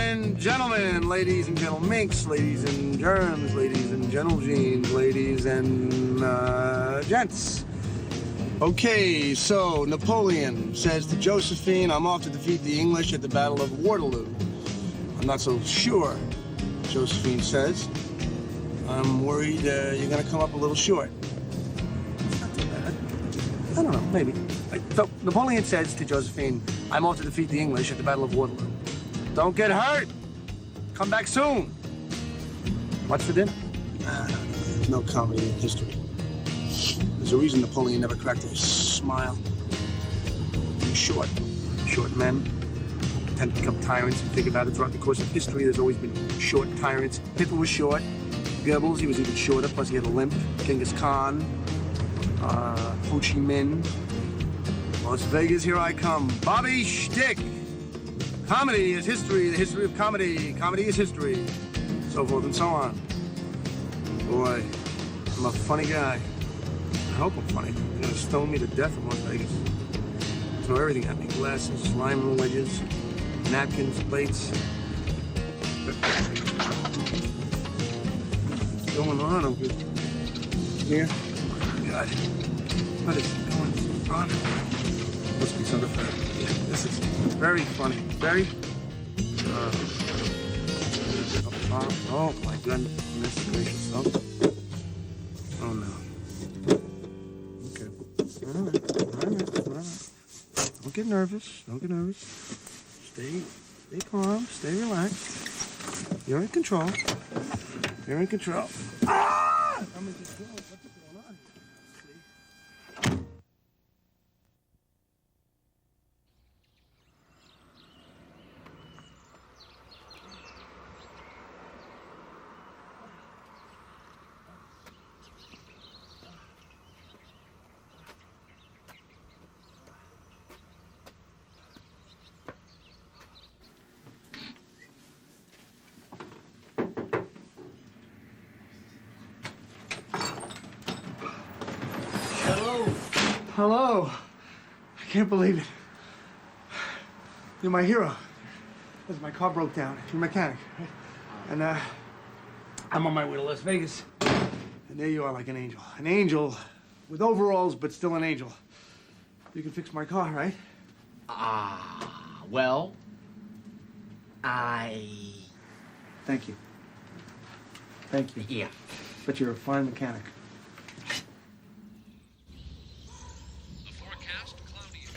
and gentlemen, ladies and gentle minks, ladies and germs, ladies and gentle jeans, ladies and gents. Okay, so Napoleon says to Josephine, I'm off to defeat the English at the Battle of Waterloo. I'm not so sure, Josephine says. I'm worried you're gonna come up a little short. Not too bad. I don't know, maybe. So Napoleon says to Josephine, I'm off to defeat the English at the Battle of Waterloo. Don't get hurt. Come back soon. What's for dinner? There's no comedy in history. There's a reason Napoleon never cracked a smile. He's short. Short men tend to become tyrants. If you think about it, throughout the course of history, there's always been short tyrants. Hitler was short. Goebbels, he was even shorter, plus he had a limp. Genghis Khan, Ho Chi Minh. Las Vegas, here I come. Bobby Shtick. Comedy is history, the history of comedy. Comedy is history. So forth and so on. Boy, I'm a funny guy. I hope I'm funny. They're gonna stone me to death in Las Vegas. Throw everything at me. Glasses, lime wedges, napkins, plates. What's going on over here? God, what is going on? Must be something. Yeah, this is very funny. Very. Oh my goodness gracious! Oh no. Okay. All right. Don't get nervous. Don't get nervous. Stay calm. Stay relaxed. You're in control. You're in control. Ah! I'm in control. What's going on? See? Hello. I can't believe it. You're my hero. Because my car broke down. You're a mechanic, right? And I'm on my way to Las Vegas. And there you are like an angel. An angel with overalls, but still an angel. You can fix my car, right? Well, Thank you. Thank you. Yeah. But you're a fine mechanic.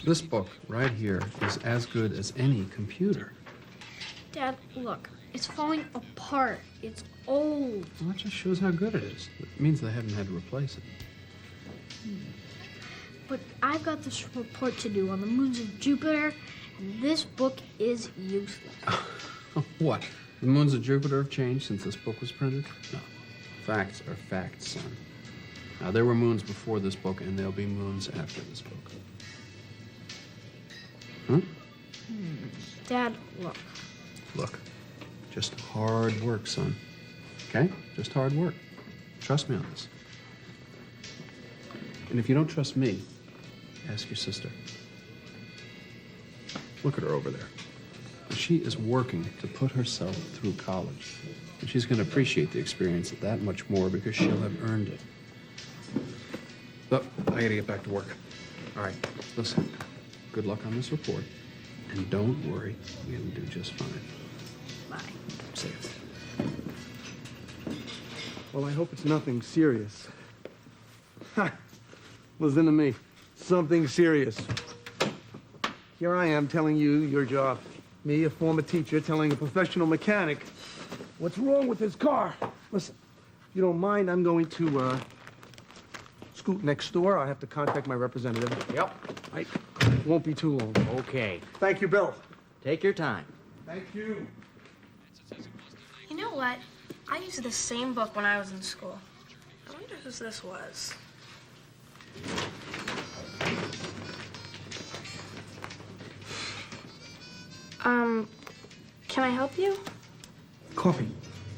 This book right here is as good as any computer. Dad, look, it's falling apart. It's old. Well, that just shows how good it is. It means they haven't had to replace it. But I've got this report to do on the moons of Jupiter, and this book is useless. What? The moons of Jupiter have changed since this book was printed? No. Facts are facts, son. Now, there were moons before this book, and there'll be moons after this book. Huh? Dad, look. Look, just hard work, son. Okay? Just hard work. Trust me on this. And if you don't trust me, ask your sister. Look at her over there. She is working to put herself through college. And she's going to appreciate the experience that much more because she'll have earned it. But I got to get back to work. All right, listen. Good luck on this report. And don't worry, you're going to do just fine. Bye. Safe. Well, I hope it's nothing serious. Listen to me. Something serious. Here I am telling you your job. Me, a former teacher, telling a professional mechanic what's wrong with his car. Listen, if you don't mind, I'm going to scoot next door. I have to contact my representative. Yep. Right? Won't be too long. Okay. Thank you, Bill. Take your time. Thank you. You know what? I used the same book when I was in school. I wonder whose this was. Can I help you? Coffee.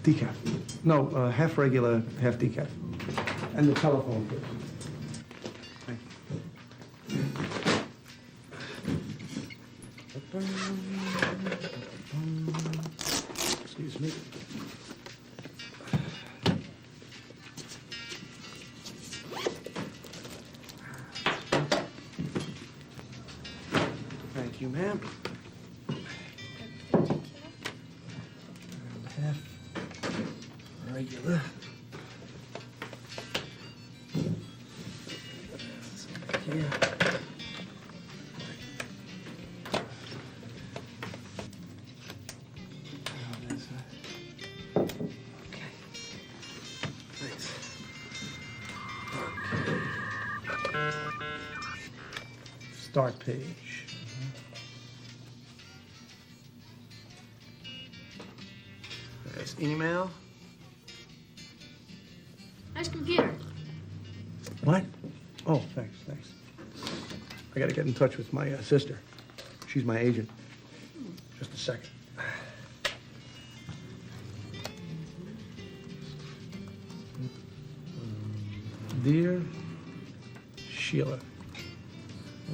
Decaf. No, half regular, half decaf. And the telephone bill. Thank you. you, ma'am. And half regular. Yeah. Okay. Thanks. Start page. There's email. Nice computer. What? Oh, thanks. I gotta get in touch with my sister. She's my agent. Just a second. Dear Sheila,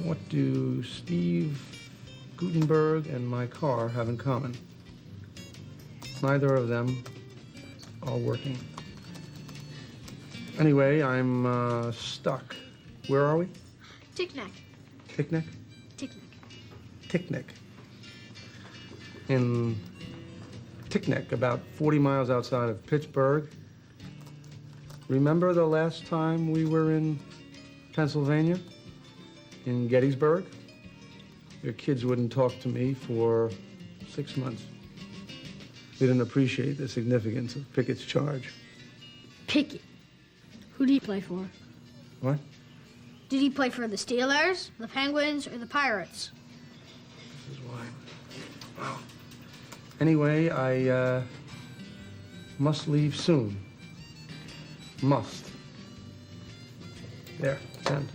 what do Steve Gutenberg and my car have in common? Neither of them are working. Anyway, I'm stuck. Where are we? Tickneck. Tickneck? Tickneck. Tickneck. In Tickneck, about 40 miles outside of Pittsburgh. Remember the last time we were in Pennsylvania? In Gettysburg? Your kids wouldn't talk to me for 6 months. They didn't appreciate the significance of Pickett's charge. Pickett. Who did he play for? What? Did he play for the Steelers, the Penguins, or the Pirates? This is why. Wow. Anyway, I must leave soon. Must. There, send.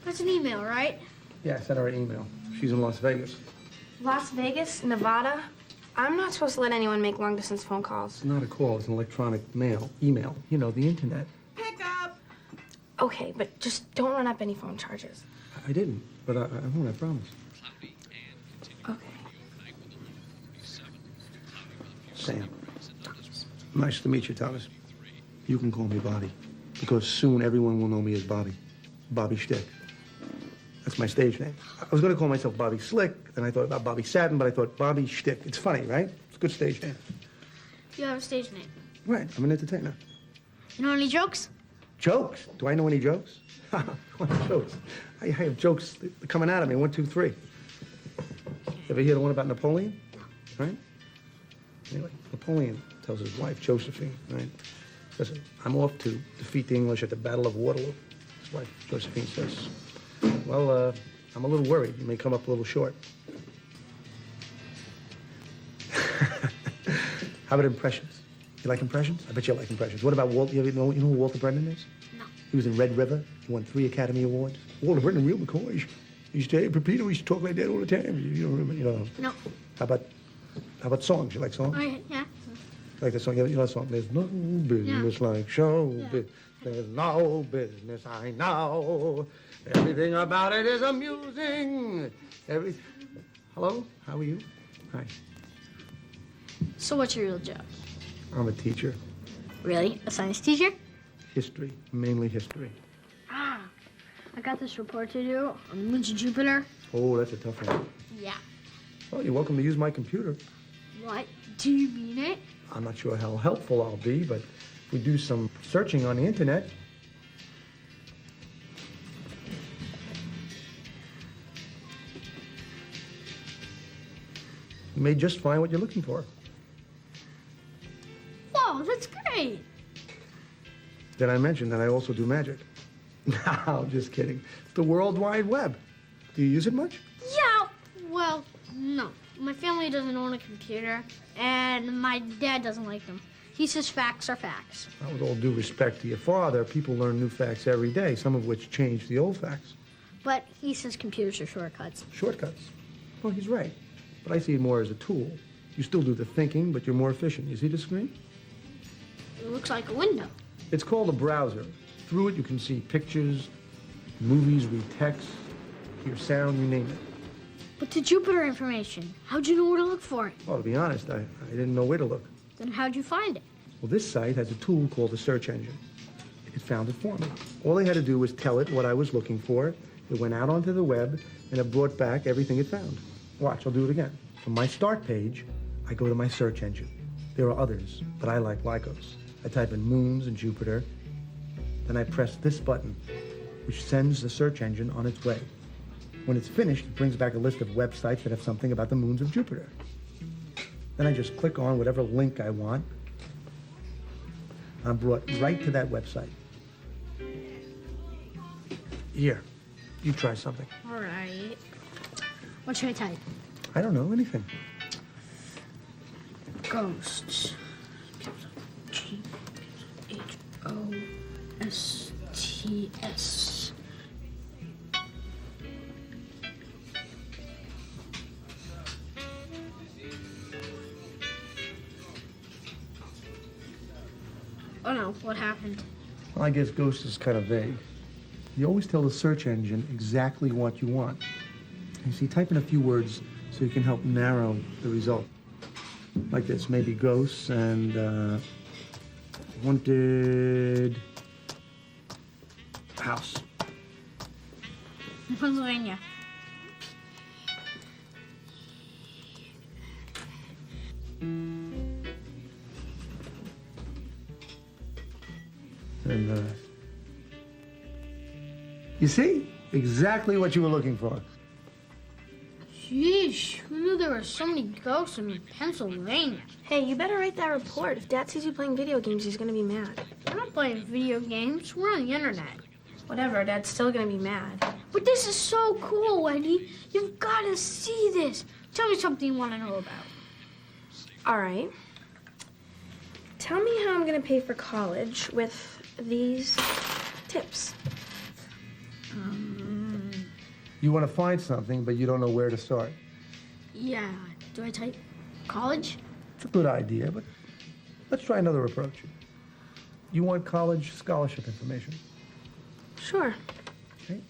That's an email, right? Yeah, I sent her an email. She's in Las Vegas. Las Vegas, Nevada? I'm not supposed to let anyone make long-distance phone calls. It's not a call, it's an electronic mail. Email. You know, the internet. Pick up! Okay, but just don't run up any phone charges. I didn't, but I won't, I promise. Okay. Sam. Nice to meet you, Thomas. You can call me Bobby, because soon everyone will know me as Bobby. Bobby Shtick. That's my stage name. I was going to call myself Bobby Slick, then I thought about Bobby Satin, but I thought Bobby Shtick. It's funny, right? It's a good stage name. You have a stage name. Right, I'm an entertainer. You know any jokes? Jokes? Do I know any jokes? What jokes? I have jokes coming out of me. 1, 2, 3. Ever hear the one about Napoleon? Right? Anyway, Napoleon tells his wife, Josephine, right? Listen, I'm off to defeat the English at the Battle of Waterloo. His wife, Josephine, says, well, I'm a little worried. You may come up a little short. How about impressions? You like impressions? I bet you like impressions. What about Walt? You know who Walter Brennan is? No. He was in Red River. He won 3 Academy Awards. Walter Brennan, real McCoy. He used to, hey, Pepito, he used to talk like that all the time. You don't remember, you know. No. How about songs? You like songs? Oh, yeah. You like the song? You know the song? There's no business like show business. There's no business I know. Everything about it is amusing. Hello? How are you? Hi. So what's your real job? I'm a teacher. Really? A science teacher? History. Mainly history. Ah. I got this report to do on the moons of Jupiter. Oh, that's a tough one. Yeah. Well, you're welcome to use my computer. What? Do you mean it? I'm not sure how helpful I'll be, but if we do some searching on the internet. You may just find what you're looking for. Whoa, that's great. Did I mention that I also do magic? No, just kidding. The World Wide Web. Do you use it much? Yeah, well, no. My family doesn't own a computer, and my dad doesn't like them. He says facts are facts. Well, with all due respect to your father, people learn new facts every day, some of which change the old facts. But he says computers are shortcuts. Shortcuts. Well, he's right. But I see it more as a tool. You still do the thinking, but you're more efficient. You see the screen? It looks like a window. It's called a browser. Through it, you can see pictures, movies, read text, hear sound, you name it. But the Jupiter information, how'd you know where to look for it? Well, to be honest, I didn't know where to look. Then how'd you find it? Well, this site has a tool called a search engine. It found it for me. All I had to do was tell it what I was looking for. It went out onto the web, and it brought back everything it found. Watch, I'll do it again. From my start page, I go to my search engine. There are others, but I like Lycos. I type in moons and Jupiter, then I press this button, which sends the search engine on its way. When it's finished, it brings back a list of websites that have something about the moons of Jupiter. Then I just click on whatever link I want. I'm brought right to that website. Here, you try something. All right. What should I type? I don't know, anything. Ghosts. Ghosts. Oh no, what happened? Well, I guess ghost is kind of vague. You always tell the search engine exactly what you want. You see, type in a few words so you can help narrow the result. Like this, maybe ghosts and haunted house. Pennsylvania. And you see? Exactly what you were looking for. Sheesh, who knew there were so many ghosts in Pennsylvania? Hey, you better write that report. If Dad sees you playing video games, he's gonna be mad. We're not playing video games, we're on the internet. Whatever, Dad's still gonna be mad. But this is so cool, Wendy. You've got to see this. Tell me something you want to know about. All right. Tell me how I'm gonna pay for college with these tips. You want to find something, but you don't know where to start. Yeah, do I type college? It's a good idea, but let's try another approach. You want college scholarship information. Sure. Okay.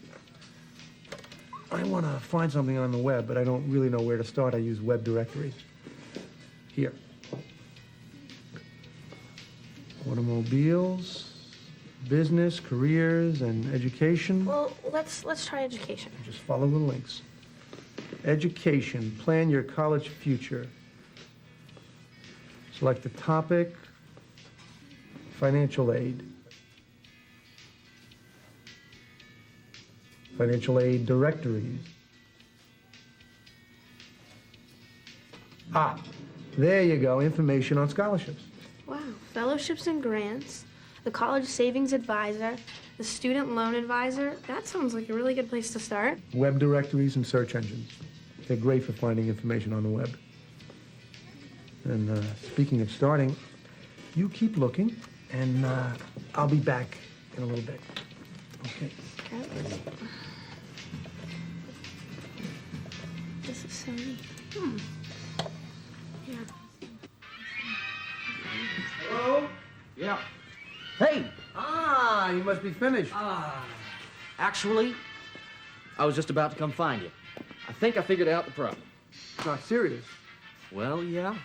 I want to find something on the web, but I don't really know where to start. I use web directories. Here. Automobiles, business, careers, and education. Well, let's try education. Just follow the links. Education, plan your college future. Select the topic, financial aid. Financial aid directories. Ah, there you go, information on scholarships. Wow, fellowships and grants, the college savings advisor, the student loan advisor. That sounds like a really good place to start. Web directories and search engines. They're great for finding information on the web. And speaking of starting, you keep looking, and I'll be back in a little bit. Okay. Okay. This is so neat. Yeah. Hello? Yeah. Hey! Ah, you must be finished. Actually, I was just about to come find you. I think I figured out the problem. It's not serious. Well, yeah.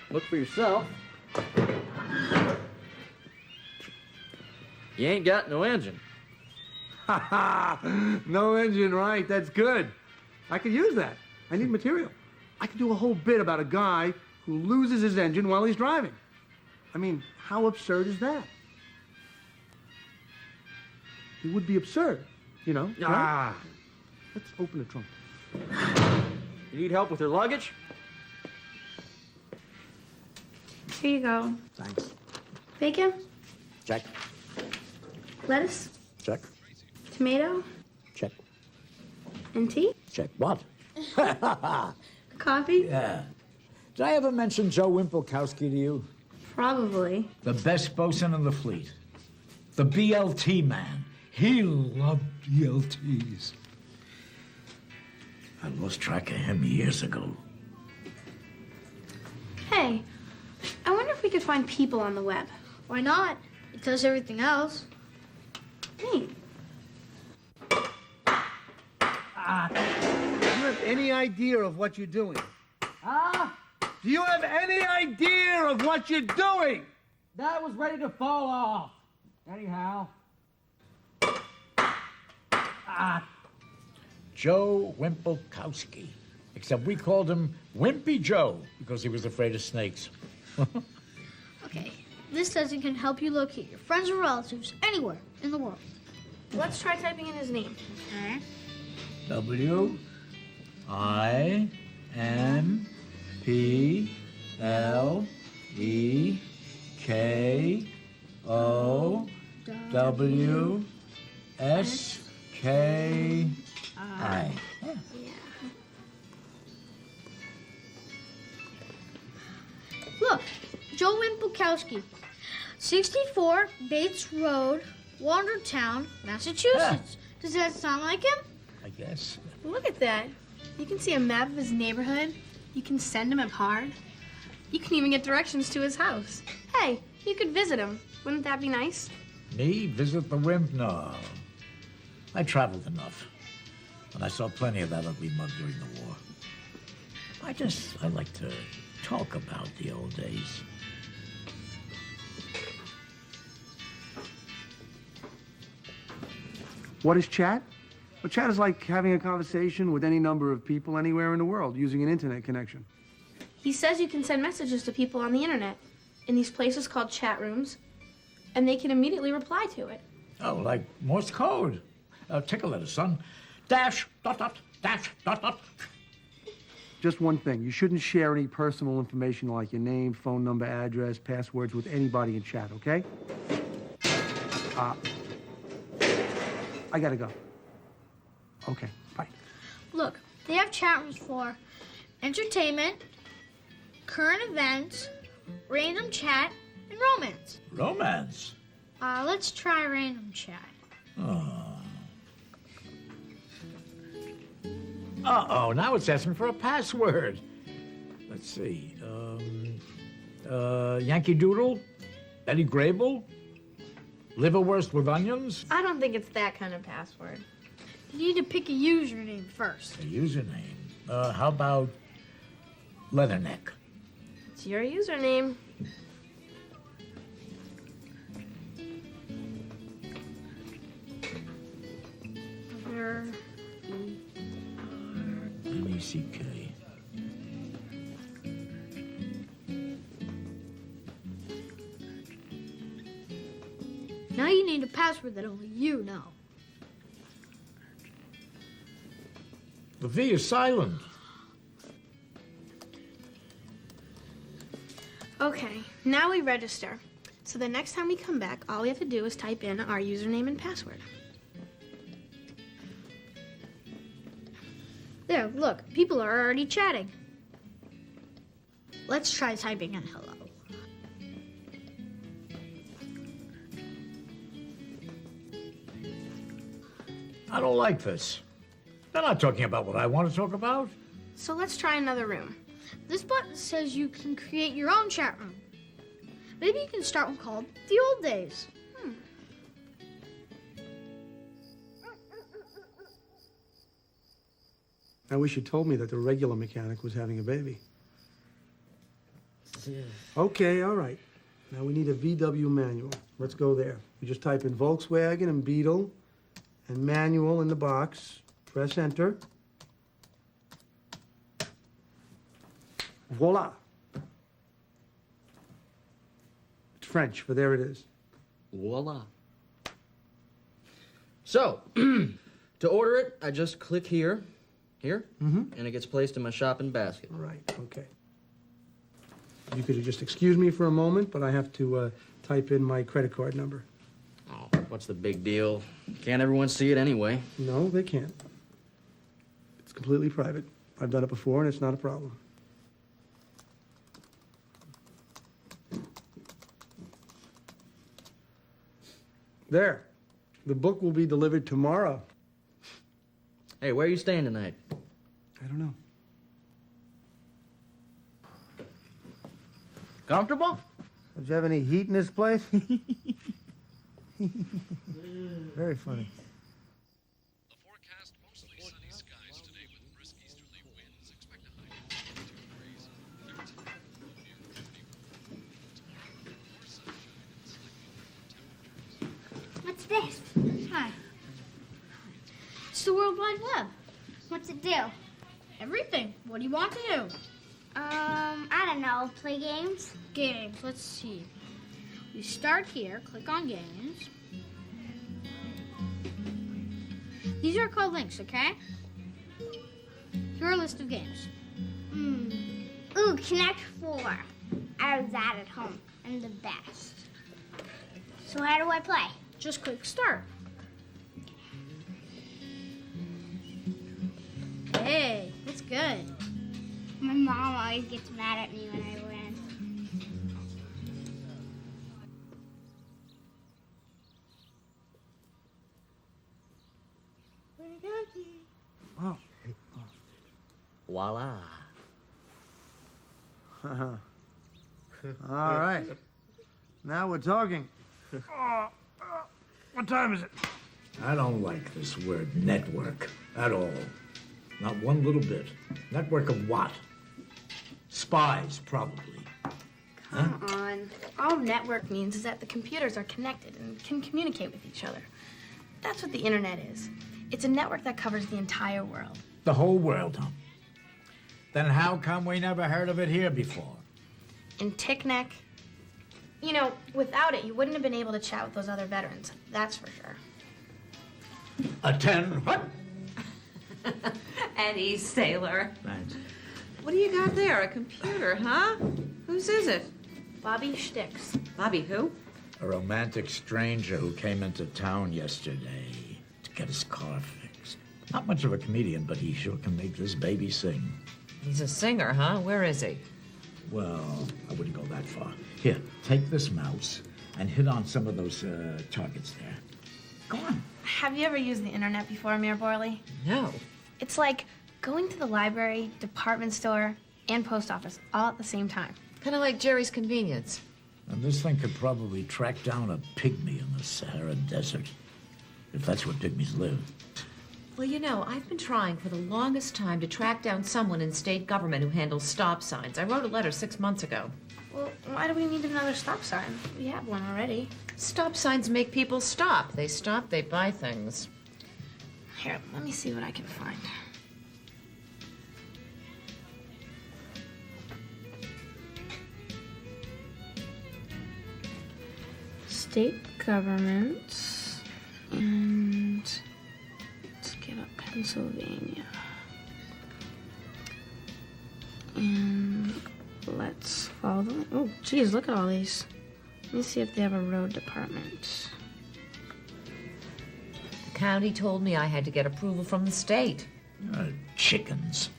Look for yourself. You ain't got no engine. Ha ha! No engine, right? That's good. I could use that. I need material. I could do a whole bit about a guy who loses his engine while he's driving. I mean, how absurd is that? It would be absurd, you know? Ah. Right? Let's open the trunk. You need help with your luggage? Here you go. Thanks. Bacon, Check. lettuce, Check. tomato, Check. and tea. Check what? Coffee? Yeah. Did I ever mention Joe Wimpelkowski to you? Probably. The best bosun in the fleet. The BLT man. He loved BLTs. I lost track of him years ago. Hey, I wonder if we could find people on the web. Why not? It does everything else. Neat. Do you have any idea of what you're doing? Ah, Do you have any idea of what you're doing? that was ready to fall off. Anyhow. Joe Wimpelkowski. Except we called him Wimpy Joe because he was afraid of snakes. Okay, this says it can help you locate your friends or relatives anywhere in the world. Let's try typing in his name. WIMPLEKOWSKI. Look, Joe Wimpelkowski, 64 Bates Road, Wandertown, Massachusetts. Does that sound like him? I guess. Look at that. You can see a map of his neighborhood. You can send him a card. You can even get directions to his house. Hey, you could visit him. Wouldn't that be nice? Me? Visit the wimp? No. I traveled enough. And I saw plenty of that ugly mug during the war. I like to talk about the old days. What is chat? Well, chat is like having a conversation with any number of people anywhere in the world using an internet connection. He says you can send messages to people on the internet in these places called chat rooms, and they can immediately reply to it. Oh, like Morse code. Take a letter, son. Dash, dot, dot, dash, dot, dot. Just one thing, you shouldn't share any personal information like your name, phone number, address, passwords with anybody in chat, okay? I gotta go. Okay, bye. Look, they have chat rooms for entertainment, current events, random chat, and romance. Romance? Let's try random chat. Uh-oh, now it's asking for a password. Let's see. Yankee Doodle? Betty Grable? Liverwurst with onions? I don't think it's that kind of password. You need to pick a username first. A username? How about Leatherneck? It's your username. Leck. Now you need a password that only you know. The V is silent. Okay, now we register. So the next time we come back, all we have to do is type in our username and password. There, look, people are already chatting. Let's try typing in hello. I don't like this. They're not talking about what I want to talk about. So let's try another room. This button says you can create your own chat room. Maybe you can start one called The Old Days. I wish you told me that the regular mechanic was having a baby. Okay, all right. Now we need a VW manual. Let's go there. We just type in Volkswagen and Beetle and manual in the box. Press enter. Voila. It's French, but there it is. Voila. So, to order it, I just click here, and it gets placed in my shopping basket. All right, okay. You could just excuse me for a moment, but I have to type in my credit card number. Oh, what's the big deal? Can't everyone see it anyway? No, they can't. It's completely private. I've done it before, and it's not a problem. There. The book will be delivered tomorrow. Hey, where are you staying tonight? I don't know. Comfortable? Don't you have any heat in this place? Very funny. The forecast mostly sunny skies today with brisk easterly winds. Expect a high of 52 degrees. Thursday, near 51. More sunshine and slightly warmer temperatures. What's this? Hi. It's the World Wide Web. What's it do? Everything. What do you want to do? I don't know. Play games? Games. Let's see. You start here. Click on games. These are called links, okay? Here are a list of games. Ooh, Connect 4. I have that at home. I'm the best. So how do I play? Just click start. Hey, that's good. My mom always gets mad at me when I win. Oh. Voila. All right. Now we're talking. What time is it? I don't like this word network at all. Not one little bit. Network of what? Spies, probably. Come on. All network means is that the computers are connected and can communicate with each other. That's what the internet is. It's a network that covers the entire world. The whole world, huh? Then how come we never heard of it here before? In Tickneck, you know, without it, you wouldn't have been able to chat with those other veterans. That's for sure. Attend what? At East Sailor. Thanks. What do you got there? A computer, huh? Whose is it? Bobby Sticks. Bobby who? A romantic stranger who came into town yesterday to get his car fixed. Not much of a comedian, but he sure can make this baby sing. He's a singer, huh? Where is he? Well, I wouldn't go that far. Here, take this mouse and hit on some of those targets there. Go on. Have you ever used the internet before, Mayor Borley? No. It's like going to the library, department store, and post office all at the same time. Kind of like Jerry's Convenience. And this thing could probably track down a pygmy in the Sahara Desert, if that's where pygmies live. Well, you know, I've been trying for the longest time to track down someone in state government who handles stop signs. I wrote a letter 6 months ago. Well, why do we need another stop sign? We have one already. Stop signs make people stop. They stop, they buy things. Here, let me see what I can find. State governments, and let's get up Pennsylvania. And let's follow the, oh, geez, look at all these. Let me see if they have a road department. The county told me I had to get approval from the state. Chickens.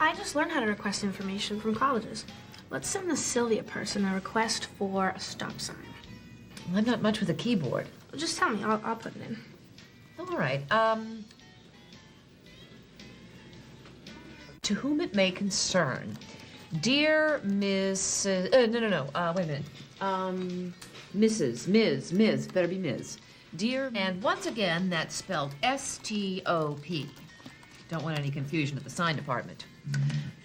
I just learned how to request information from colleges. Let's send the Sylvia person a request for a stop sign. Well, I'm not much with a keyboard. Just tell me, I'll put it in. All right, to whom it may concern, dear Miss, wait a minute. Ms. Better be Ms. Dear, and once again, that's spelled S-T-O-P. Don't want any confusion at the sign department.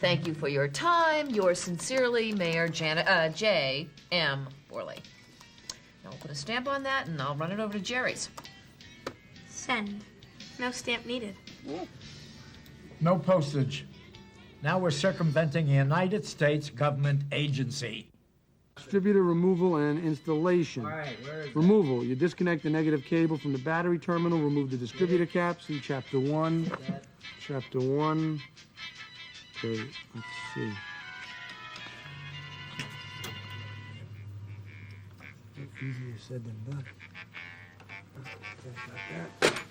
Thank you for your time. Yours sincerely, Mayor J. M. Borley. Now I'll put a stamp on that, and I'll run it over to Jerry's. Send. No stamp needed. No postage. Now we're circumventing a United States government agency. Distributor removal and installation. All right, where is Removal. You disconnect the negative cable from the battery terminal, remove the distributor caps in Chapter 1. Chapter 1. Okay, let's see. Easier said than done. Got that.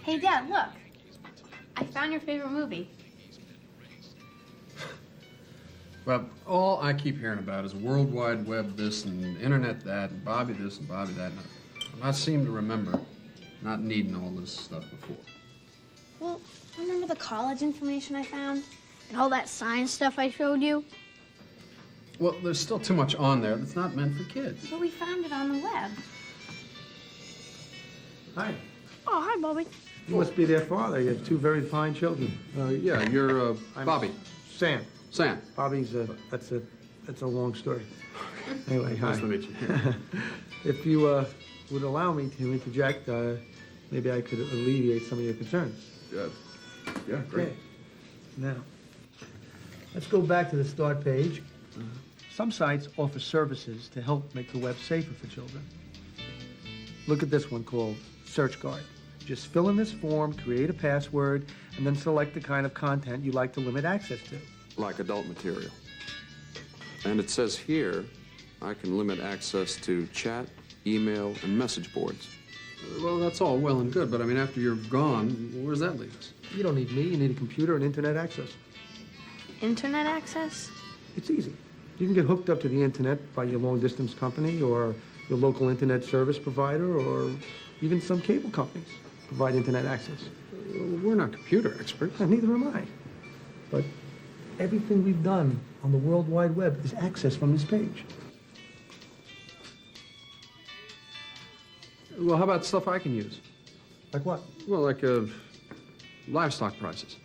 Hey, Dad, look. I found your favorite movie. Well, all I keep hearing about is World Wide Web this and Internet that and Bobby this and Bobby that. And I seem to remember not needing all this stuff before. Well, remember the college information I found? And all that science stuff I showed you? Well, there's still too much on there that's not meant for kids. But we found it on the web. Hi. Oh, hi, Bobby. You must be their father. You have two very fine children. Yeah, you're I'm Bobby. Sam. Sam. Bobby's that's a long story. Anyway, hi. Nice to meet you. If you would allow me to interject, maybe I could alleviate some of your concerns. Yeah, great. Okay. Now, let's go back to the start page. Some sites offer services to help make the web safer for children. Look at this one called SearchGuard. Just fill in this form, create a password, and then select the kind of content you'd like to limit access to. Like adult material. And it says here, I can limit access to chat, email, and message boards. Well, that's all well and good, but I mean, after you're gone, where does that leave us? You don't need me, you need a computer and internet access. Internet access? It's easy. You can get hooked up to the internet by your long-distance company or your local internet service provider or even some cable companies provide internet access. We're not computer experts. Neither am I. But everything we've done on the World Wide Web is accessed from this page. Well, how about stuff I can use? Like what? Well, like livestock prices.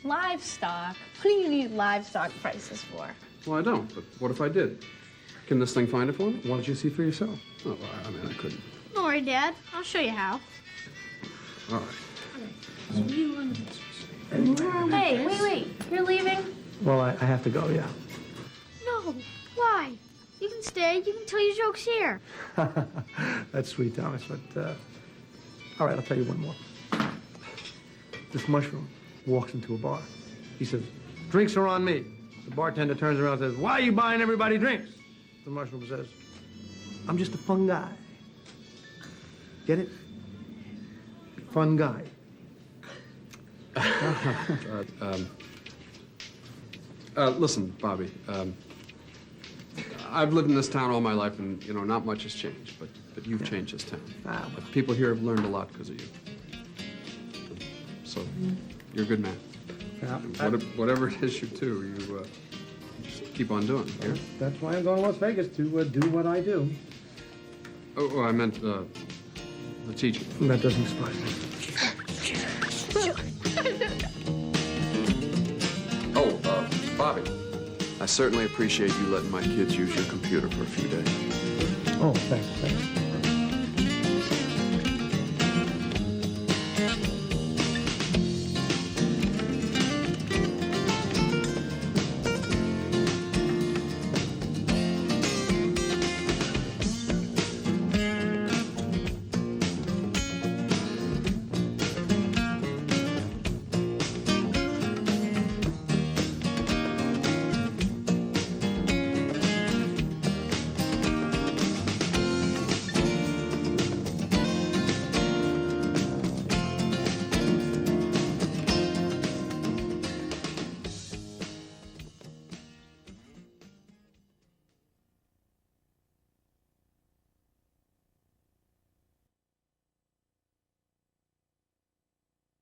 Livestock? What do you need livestock prices for? Well, I don't, but what if I did? Can this thing find it for me? Why don't you see for yourself? Oh, well, I mean, I couldn't. Don't worry, Dad. I'll show you how. All right. Hey, wait. You're leaving? Well, I have to go, yeah. No. Why? You can stay. You can tell your jokes here. That's sweet, Thomas, but, all right, I'll tell you one more. This mushroom walks into a bar. He says, "Drinks are on me." The bartender turns around and says, "Why are you buying everybody drinks?" The mushroom says, "I'm just a fun guy." Get it? Fun guy. Listen, Bobby, I've lived in this town all my life, and, you know, not much has changed, but you've changed this town. Ah, The people here have learned a lot because of you. So, you're a good man. Yeah, Whatever it is you do, you just keep on doing it. Yeah? that's why I'm going to Las Vegas, to do what I do. Oh, I meant the teaching. That doesn't surprise me. Oh, Bobby, I certainly appreciate you letting my kids use your computer for a few days. Oh, thanks.